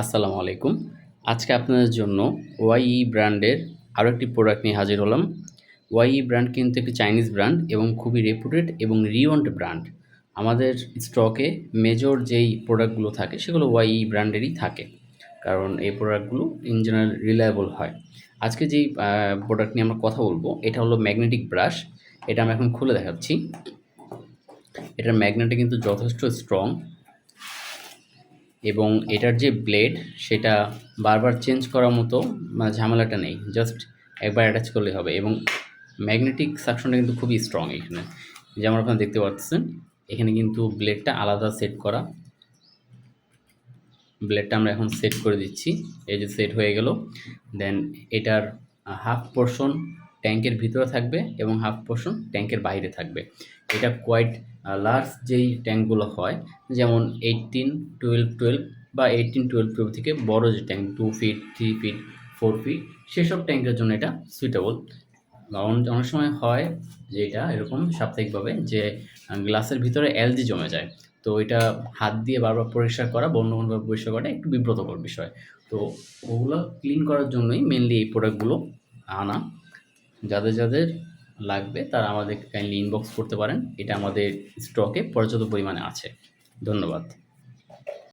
আসসালামু আলাইকুম। আজকে আপনাদের জন্য ওয়াইই ব্র্যান্ডের আরো একটি প্রোডাক্ট নিয়ে হাজির হলাম। ওয়াইই ব্র্যান্ড কিন্তু একটি চাইনিজ ব্র্যান্ড এবং খুবই রেপুটেড এবং রিওন্ড ব্র্যান্ড। আমাদের স্টকে মেজর যেই প্রোডাক্টগুলো থাকে সেগুলো ওয়াইই ব্র্যান্ডেরই থাকে। কারণ এই প্রোডাক্টগুলো ইন জেনারেল রিলায়েবল হয়। আজকে যেই প্রোডাক্ট নিয়ে আমরা কথা বলবো এটা হলো ম্যাগনেটিক ব্রাশ। এটা আমি এখন খুলে দেখাচ্ছি। এটার ম্যাগনেটটা কিন্তু যথেষ্ট স্ট্রং এবং এটার যে ব্লেড সেটা বারবার চেঞ্জ করার মতো ঝামেলাটা নেই। জাস্ট একবার অ্যাটাচ করলেই হবে এবং ম্যাগনেটিক সাকশনটা কিন্তু খুবই স্ট্রং এখানে। যেমন আপনারা দেখতে পাচ্ছেন এখানে কিন্তু ব্লেডটা আলাদা সেট করা। ব্লেডটা আমরা এখন সেট করে দিচ্ছি। এই যে সেট হয়ে গেল। দেন এটার হাফ পোর্শন ট্যাঙ্কের ভিতরে থাকবে এবং হাফ পোর্শন ট্যাঙ্কের বাইরে থাকবে। এটা কোয়াইট লার্জ যেই ট্যাঙ্কগুলো হয়, যেমন 18, 12, 12 বা 18, 12, 12 থেকে বড় যে ট্যাঙ্ক 2 ফিট, 3 ফিট, 4 ফিট সেসব ট্যাঙ্কের জন্য এটা সুইটেবল। অনেক সময় হয় যে এটা এরকম সাপ্তাহিকভাবে যে গ্লাসের ভিতরে অ্যালগি জমে যায়। তো এটা হাত দিয়ে বারবার পরিষ্কার করা বা অন্য কোনোভাবে পরিষ্কার করাটা একটু বিব্রতকর বিষয়। তো ওগুলো ক্লিন করার জন্যই মেনলি এই প্রোডাক্টগুলো আনা। যাদের লাগবে তারা আমাদেরকে কাইন্ডলি ইনবক্স করতে পারেন। এটা আমাদের স্টকে পর্যাপ্ত পরিমাণে আছে। ধন্যবাদ।